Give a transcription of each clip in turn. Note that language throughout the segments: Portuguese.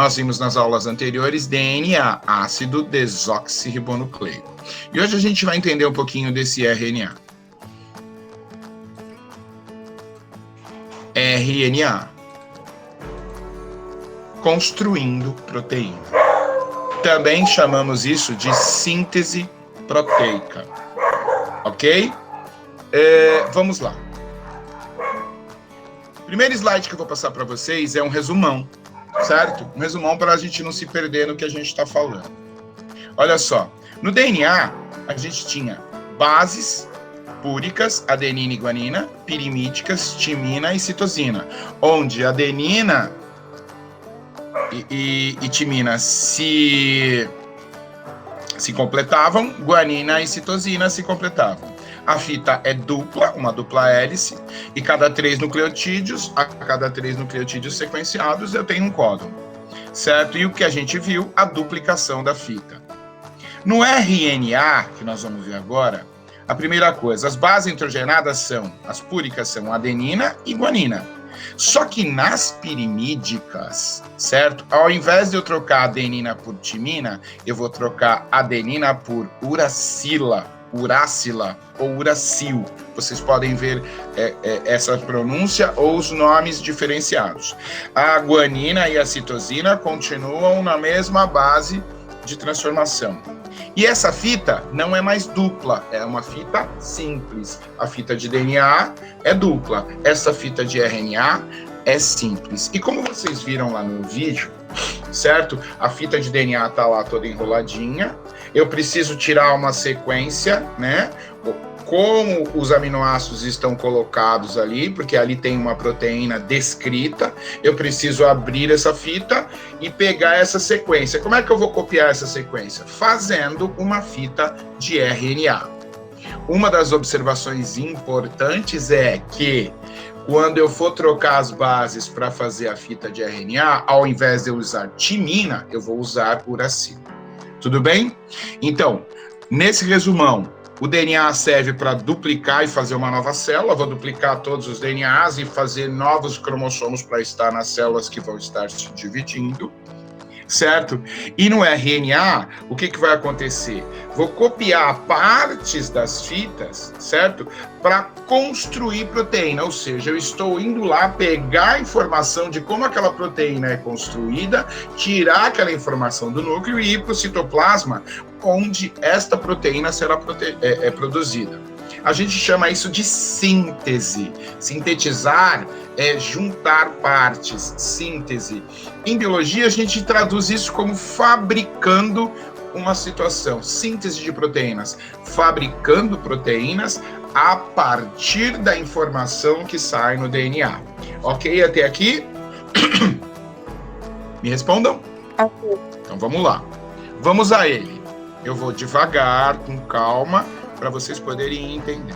nós vimos nas aulas anteriores, DNA, ácido desoxirribonucleico. E hoje a gente vai entender um pouquinho desse RNA. RNA. Construindo proteína. Também chamamos isso de síntese proteica. Ok? Vamos lá. Primeiro slide que eu vou passar para vocês é um resumão, certo? Um resumão para a gente não se perder no que a gente está falando. Olha só, no DNA a gente tinha bases púricas, adenina e guanina, pirimídicas, timina e citosina, onde adenina e timina se completavam, guanina e citosina se completavam. A fita é dupla, uma dupla hélice, e a cada 3 nucleotídeos sequenciados, eu tenho um códon, certo? E o que a gente viu? A duplicação da fita. No RNA, que nós vamos ver agora, a primeira coisa, as bases nitrogenadas as púricas são adenina e guanina. Só que nas pirimídicas, certo? Ao invés de eu trocar adenina por timina, eu vou trocar adenina por uracila ou uracil. Vocês podem ver essa pronúncia ou os nomes diferenciados. A guanina e a citosina continuam na mesma base de transformação. E essa fita não é mais dupla, é uma fita simples. A fita de DNA é dupla, essa fita de RNA é simples. E como vocês viram lá no vídeo, certo? A fita de DNA está lá toda enroladinha. Eu preciso tirar uma sequência, né? Como os aminoácidos estão colocados ali, porque ali tem uma proteína descrita, eu preciso abrir essa fita e pegar essa sequência. Como é que eu vou copiar essa sequência? Fazendo uma fita de RNA. Uma das observações importantes é que quando eu for trocar as bases para fazer a fita de RNA, ao invés de eu usar timina, eu vou usar uracil. Tudo bem? Então, nesse resumão, o DNA serve para duplicar e fazer uma nova célula. Vou duplicar todos os DNAs e fazer novos cromossomos para estar nas células que vão estar se dividindo, certo? E no RNA, o que vai acontecer? Vou copiar partes das fitas, certo? Para construir proteína, ou seja, eu estou indo lá pegar a informação de como aquela proteína é construída, tirar aquela informação do núcleo e ir para o citoplasma, onde esta proteína será produzida. A gente chama isso de síntese. Sintetizar é juntar partes, síntese. Em biologia, a gente traduz isso como fabricando uma situação, síntese de proteínas, fabricando proteínas a partir da informação que sai no DNA. Ok? Até aqui? Me respondam? Ok. Então vamos lá. Vamos a ele. Eu vou devagar, com calma, para vocês poderem entender.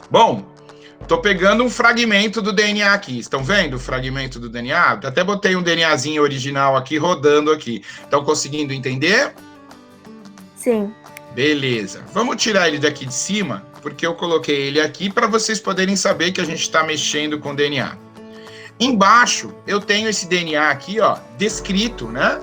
Bom, tô pegando um fragmento do DNA aqui. Estão vendo o fragmento do DNA? Até botei um DNAzinho original aqui, rodando aqui. Estão conseguindo entender? Sim. Beleza. Vamos tirar ele daqui de cima, porque eu coloquei ele aqui para vocês poderem saber que a gente está mexendo com DNA. Embaixo, eu tenho esse DNA aqui, ó, descrito, né?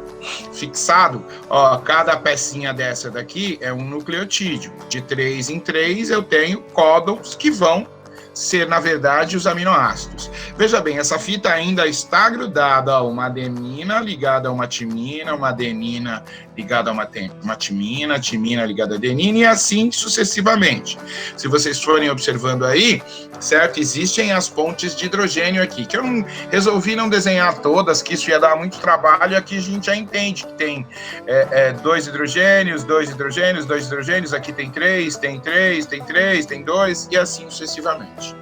Fixado. Ó, cada pecinha dessa daqui é um nucleotídeo. De 3 em 3, eu tenho códons que vão ser, na verdade, os aminoácidos. Veja bem, essa fita ainda está grudada a uma adenina ligada a uma timina, uma adenina ligada a uma timina, timina ligada a adenina e assim sucessivamente. Se vocês forem observando aí, certo? Existem as pontes de hidrogênio aqui, que eu resolvi não desenhar todas, que isso ia dar muito trabalho, aqui a gente já entende que tem 2 hidrogênios, 2 hidrogênios, 2 hidrogênios, aqui tem 3, tem 3, tem 3, tem 2 e assim sucessivamente.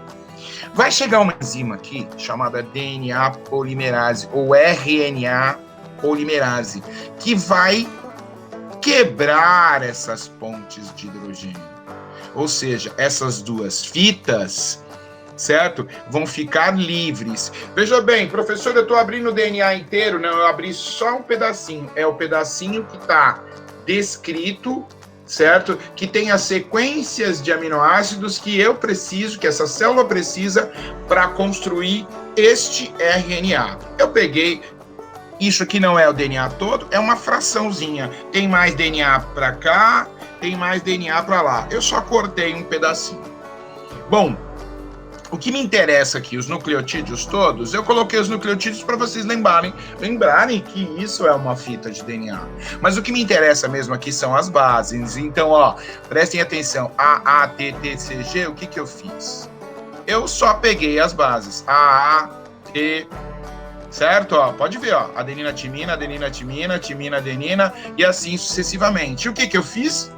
Vai chegar uma enzima aqui, chamada DNA polimerase, ou RNA polimerase, que vai quebrar essas pontes de hidrogênio. Ou seja, essas duas fitas, certo? Vão ficar livres. Veja bem, professor, eu estou abrindo o DNA inteiro. Não, eu abri só um pedacinho. É o pedacinho que está descrito, certo? Que tem as sequências de aminoácidos que eu preciso, que essa célula precisa para construir este RNA. Eu peguei Isso aqui não é o DNA todo, é uma fraçãozinha. Tem mais DNA para cá, tem mais DNA para lá. Eu só cortei um pedacinho. Bom, o que me interessa aqui, os nucleotídeos todos, eu coloquei os nucleotídeos para vocês lembrarem que isso é uma fita de DNA. Mas o que me interessa mesmo aqui são as bases. Então, ó, prestem atenção. A, T, T, C, G, o que eu fiz? Eu só peguei as bases. A, T, certo? Ó, pode ver, ó. Adenina, timina, adenina, timina, timina, adenina, e assim sucessivamente. E o que eu fiz?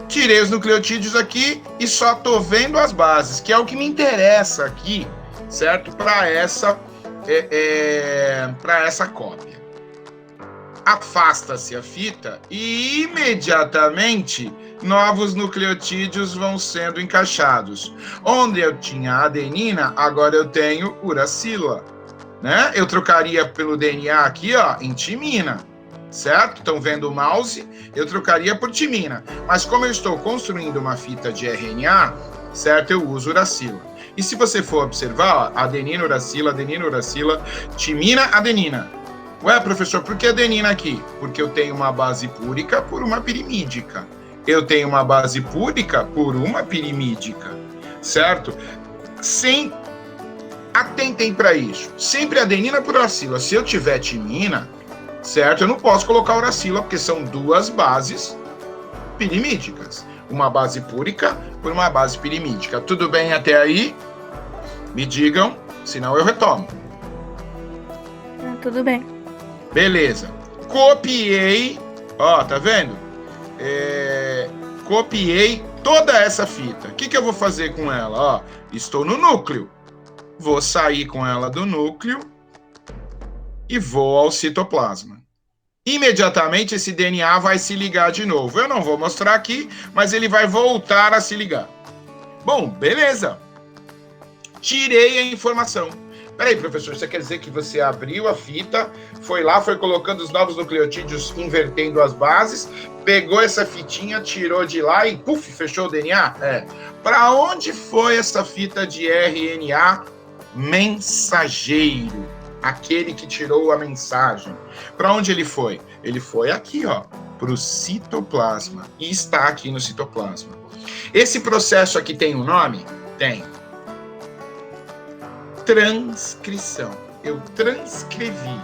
Tirei os nucleotídeos aqui e só tô vendo as bases, que é o que me interessa aqui, certo? Para essa cópia. Afasta-se a fita e imediatamente novos nucleotídeos vão sendo encaixados. Onde eu tinha adenina, agora eu tenho uracila, né? Eu trocaria pelo DNA aqui, ó, em timina. Certo? Estão vendo o mouse? Eu trocaria por timina. Mas como eu estou construindo uma fita de RNA, certo? Eu uso uracila. E se você for observar, ó, adenina, uracila, timina, adenina. Ué, professor, por que adenina aqui? Porque eu tenho uma base púrica por uma pirimídica. Eu tenho uma base púrica por uma pirimídica. Certo? Atentem para isso. Sempre adenina por uracila. Se eu tiver timina, certo? Eu não posso colocar uracila, porque são duas bases pirimídicas. Uma base púrica por uma base pirimídica. Tudo bem até aí? Me digam, senão eu retomo. Tudo bem. Beleza. Copiei, ó, tá vendo? Copiei toda essa fita. O que eu vou fazer com ela? Ó, estou no núcleo. Vou sair com ela do núcleo e vou ao citoplasma. Imediatamente esse DNA vai se ligar de novo. Eu não vou mostrar aqui, mas ele vai voltar a se ligar. Bom, beleza. Tirei a informação. Peraí, professor, você quer dizer que você abriu a fita, foi lá, foi colocando os novos nucleotídeos, invertendo as bases, pegou essa fitinha, tirou de lá e, puf, fechou o DNA? Para onde foi essa fita de RNA mensageiro? Aquele que tirou a mensagem. Para onde ele foi? Ele foi aqui, ó, para o citoplasma. E está aqui no citoplasma. Esse processo aqui tem um nome? Tem. Transcrição. Eu transcrevi.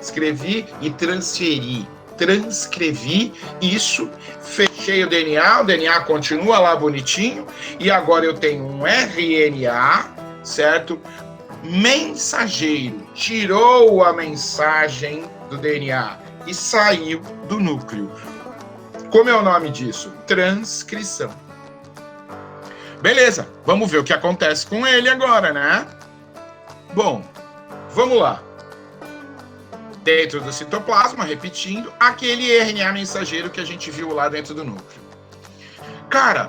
Escrevi e transferi. Transcrevi isso, fechei o DNA continua lá bonitinho, e agora eu tenho um RNA, certo? Mensageiro, tirou a mensagem do DNA e saiu do núcleo. Como é o nome disso? Transcrição. Beleza, vamos ver o que acontece com ele agora, né? Bom, vamos lá. Dentro do citoplasma, repetindo, aquele RNA mensageiro que a gente viu lá dentro do núcleo. Cara,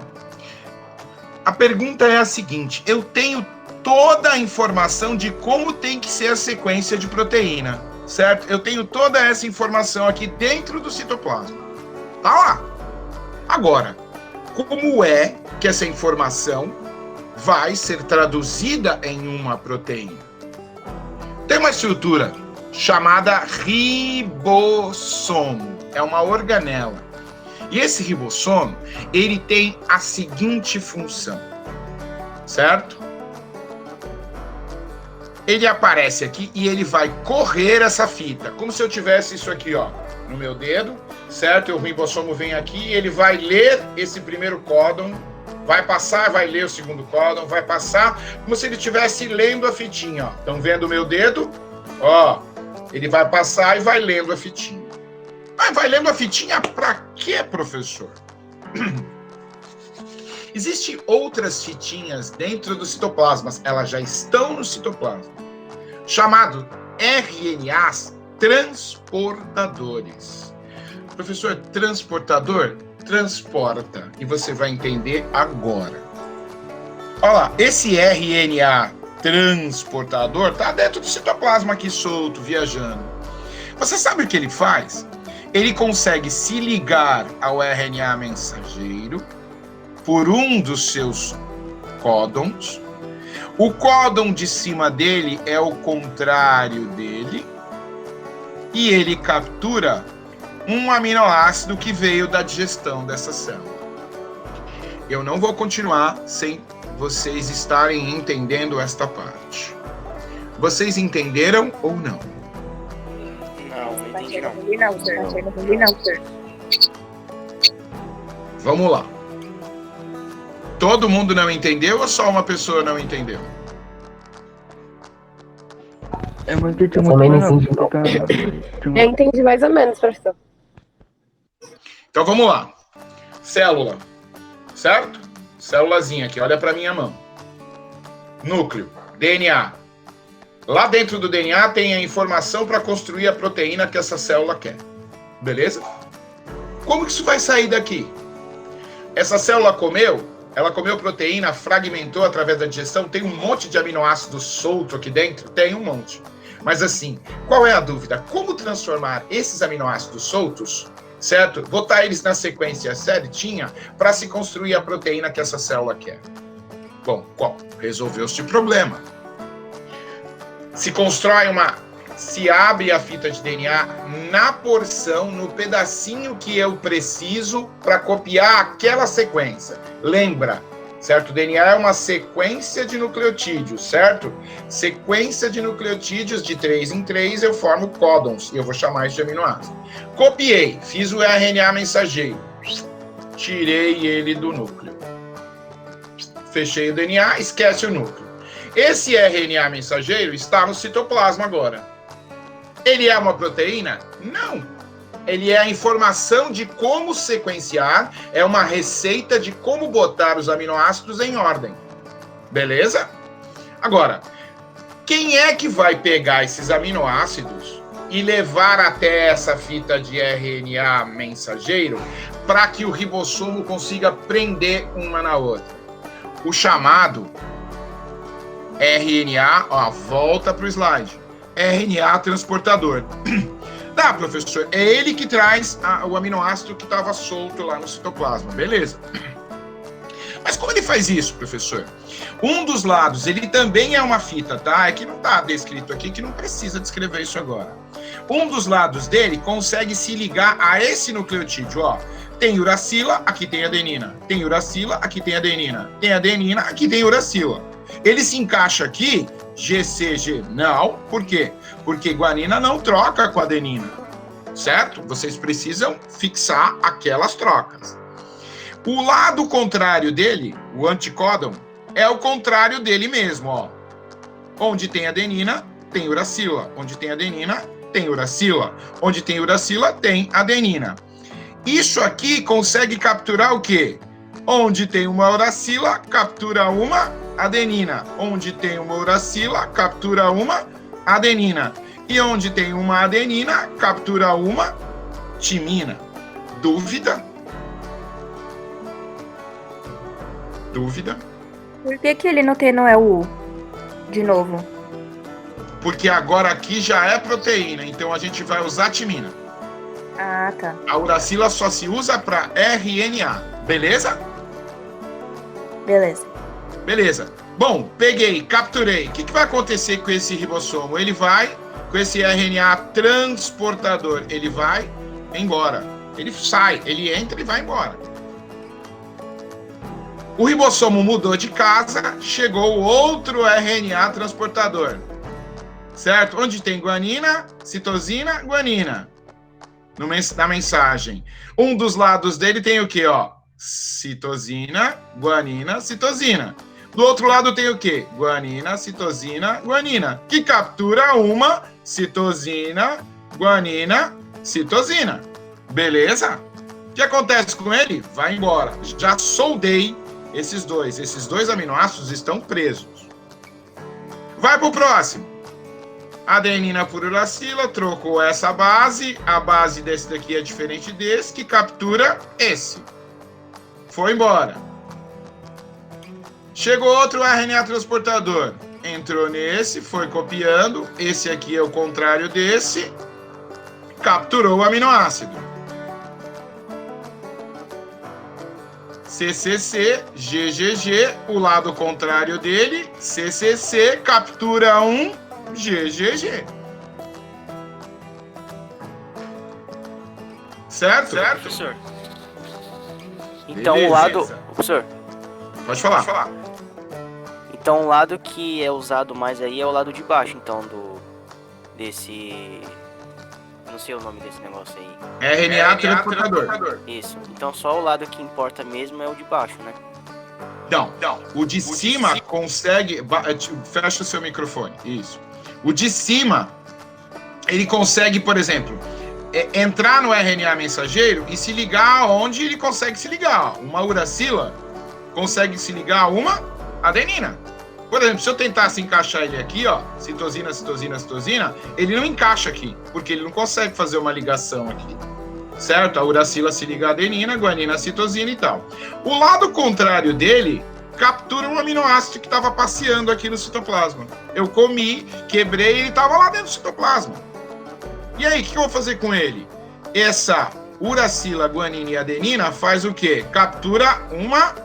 a pergunta é a seguinte: eu tenho toda a informação de como tem que ser a sequência de proteína, certo? Eu tenho toda essa informação aqui dentro do citoplasma. Tá lá. Agora, como é que essa informação vai ser traduzida em uma proteína? Tem uma estrutura chamada ribossomo. É uma organela. E esse ribossomo, ele tem a seguinte função, certo? Ele aparece aqui e ele vai correr essa fita, como se eu tivesse isso aqui, ó, no meu dedo, certo? O ribossomo vem aqui e ele vai ler esse primeiro códon, vai passar, vai ler o segundo códon, vai passar, como se ele estivesse lendo a fitinha, ó. Estão vendo o meu dedo? Ó, ele vai passar e vai lendo a fitinha. Mas vai lendo a fitinha pra quê, professor? Existem outras fitinhas dentro do citoplasma, elas já estão no citoplasma, chamado RNAs transportadores. Professor, transportador? Transporta. E você vai entender agora. Olha lá, esse RNA transportador está dentro do citoplasma aqui solto, viajando. Você sabe o que ele faz? Ele consegue se ligar ao RNA mensageiro por um dos seus códons. O códon de cima dele é o contrário dele e ele captura um aminoácido que veio da digestão dessa célula. Eu não vou continuar sem vocês estarem entendendo esta parte. Vocês entenderam ou não? Não entendi não. Vamos lá. Todo mundo não entendeu ou só uma pessoa não entendeu? Eu não entendi Eu muito também não não, entendi, não. explica- Eu entendi mais ou menos, professor. Então vamos lá. Célula, certo? Célulazinha aqui, olha para minha mão. Núcleo, DNA. Lá dentro do DNA tem a informação para construir a proteína que essa célula quer. Beleza? Como que isso vai sair daqui? Essa célula comeu, ela comeu proteína, fragmentou através da digestão, tem um monte de aminoácidos solto aqui dentro? Tem um monte. Mas assim, qual é a dúvida? Como transformar esses aminoácidos soltos, certo? Botar eles na sequência certinha para se construir a proteína que essa célula quer. Bom, qual? Resolveu-se o problema. Se abre a fita de DNA na porção, no pedacinho que eu preciso para copiar aquela sequência. Lembra, certo? O DNA é uma sequência de nucleotídeos, certo? Sequência de nucleotídeos de 3 em 3, eu formo códons, e eu vou chamar isso de aminoácido. Copiei, fiz o RNA mensageiro, tirei ele do núcleo. Fechei o DNA, esquece o núcleo. Esse RNA mensageiro está no citoplasma agora. Ele é uma proteína? Não. Ele é a informação de como sequenciar, é uma receita de como botar os aminoácidos em ordem. Beleza? Agora, quem é que vai pegar esses aminoácidos e levar até essa fita de RNA mensageiro para que o ribossomo consiga prender uma na outra? O chamado RNA, ó, volta para o slide. RNA transportador. Tá, professor, é ele que traz o aminoácido que estava solto lá no citoplasma, beleza. Mas como ele faz isso, professor? Um dos lados, ele também é uma fita, tá? É que não está descrito aqui, que não precisa descrever isso agora. Um dos lados dele consegue se ligar a esse nucleotídeo, ó. Tem uracila, aqui tem adenina. Tem uracila, aqui tem adenina. Tem adenina, aqui tem uracila. Ele se encaixa aqui, GCG não, por quê? Porque guanina não troca com adenina, certo? Vocês precisam fixar aquelas trocas. O lado contrário dele, o anticódon, é o contrário dele mesmo, ó. Onde tem adenina, tem uracila. Onde tem adenina, tem uracila. Onde tem uracila, tem adenina. Isso aqui consegue capturar o quê? Onde tem uma uracila, captura uma adenina. Onde tem uma uracila, captura uma adenina. E onde tem uma adenina, captura uma timina. Dúvida? Dúvida? Por que ele não tem no é o U? De novo. Porque agora aqui já é proteína, então a gente vai usar timina. Ah, tá. A uracila só se usa para RNA, beleza? Beleza. Beleza. Bom, peguei, capturei. O que vai acontecer com esse ribossomo? Ele vai, com esse RNA transportador, ele vai embora. Ele sai, ele entra e vai embora. O ribossomo mudou de casa, chegou outro RNA transportador. Certo? Onde tem guanina, citosina, guanina. Na mensagem. Um dos lados dele tem o quê, ó? Citosina, guanina, citosina. Do outro lado tem o quê? Guanina, citosina, guanina. Que captura uma citosina, guanina, citosina. Beleza? O que acontece com ele? Vai embora. Já soldei esses dois. Esses dois aminoácidos estão presos. Vai pro próximo. Adenina por uracila, trocou essa base. A base desse daqui é diferente desse, que captura esse. Foi embora. Chegou outro RNA transportador. Entrou nesse, foi copiando. Esse aqui é o contrário desse. Capturou o aminoácido. CCC, GGG, o lado contrário dele, CCC, captura um GGG. Certo? Professor. Então Beleza. o lado... Professor, Pode falar. então o lado que é usado mais aí é o lado de baixo, então, desse... Não sei o nome desse negócio aí. RNA transportador. Isso. Então só o lado que importa mesmo é o de baixo, né? Não. O de cima consegue... Fecha o seu microfone. Isso. O de cima, ele consegue, por exemplo, entrar no RNA mensageiro e se ligar onde ele consegue se ligar. Uma uracila consegue se ligar a uma adenina. Por exemplo, se eu tentasse encaixar ele aqui, ó, citosina, citosina, citosina, ele não encaixa aqui, porque ele não consegue fazer uma ligação aqui. Certo? A uracila se liga à adenina, guanina, citosina e tal. O lado contrário dele captura um aminoácido que estava passeando aqui no citoplasma. Eu comi, quebrei e ele estava lá dentro do citoplasma. E aí, o que eu vou fazer com ele? Essa uracila, guanina e adenina faz o quê? Captura uma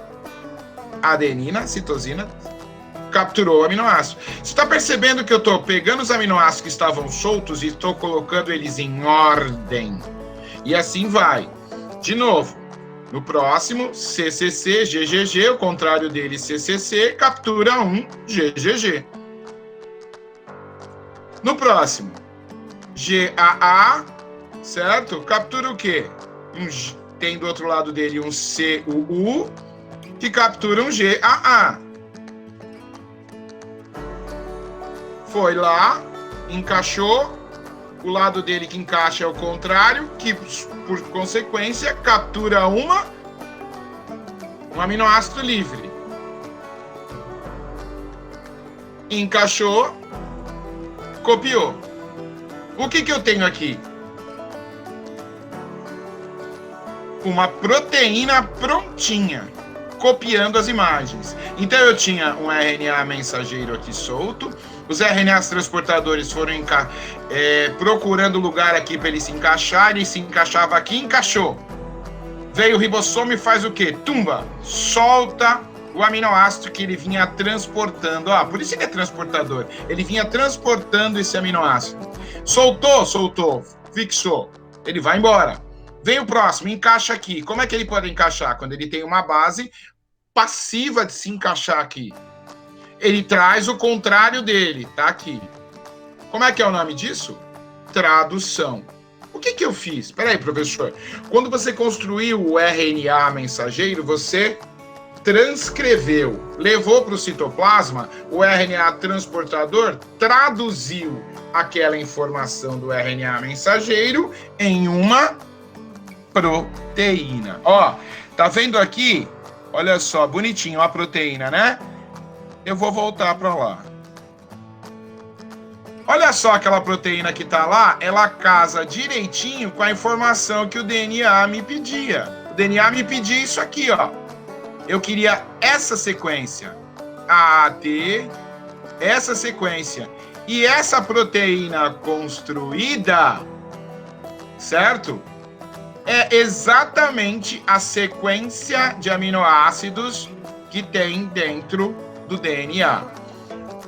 adenina, citosina, capturou o aminoácido. Você está percebendo que eu estou pegando os aminoácidos que estavam soltos e estou colocando eles em ordem. E assim vai. De novo, no próximo, CCC, GGG, o contrário dele, CCC, captura um GGG. No próximo, GAA, certo? Captura o quê? Tem do outro lado dele um CUU, que captura um GAA. Foi lá, encaixou, o lado dele que encaixa é o contrário, que por consequência captura um aminoácido livre. Encaixou, copiou. O que eu tenho aqui? Uma proteína prontinha, copiando as imagens. Então eu tinha um RNA mensageiro aqui solto, os RNAs transportadores foram procurando lugar aqui para ele se encaixar, ele se encaixava aqui, encaixou. Veio o ribossomo e faz o quê? Tumba, solta o aminoácido que ele vinha transportando. Por isso ele é transportador. Ele vinha transportando esse aminoácido. Soltou, fixou. Ele vai embora. Vem o próximo, encaixa aqui. Como é que ele pode encaixar? Quando ele tem uma base passiva de se encaixar aqui. Ele traz o contrário dele, tá aqui. Como é que é o nome disso? Tradução. O que eu fiz? Espera aí, professor. Quando você construiu o RNA mensageiro, você transcreveu, levou para o citoplasma, o RNA transportador traduziu aquela informação do RNA mensageiro em uma proteína. Tá vendo aqui? Olha só, bonitinho a proteína, né? Eu vou voltar para lá. Olha só aquela proteína que tá lá, ela casa direitinho com a informação que o DNA me pedia. O DNA me pedia isso aqui, ó. Eu queria essa sequência. AT, essa sequência. E essa proteína construída, certo? É exatamente a sequência de aminoácidos que tem dentro do DNA.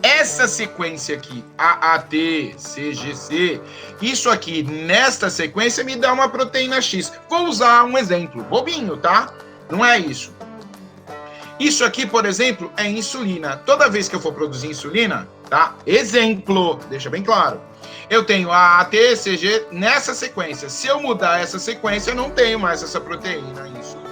Essa sequência aqui, AAT, CGC, isso aqui, nesta sequência, me dá uma proteína X. Vou usar um exemplo, bobinho, tá? Não é isso. Isso aqui, por exemplo, é insulina. Toda vez que eu for produzir insulina, tá? Exemplo, deixa bem claro. Eu tenho AAT, CG nessa sequência. Se eu mudar essa sequência, eu não tenho mais essa proteína insulina.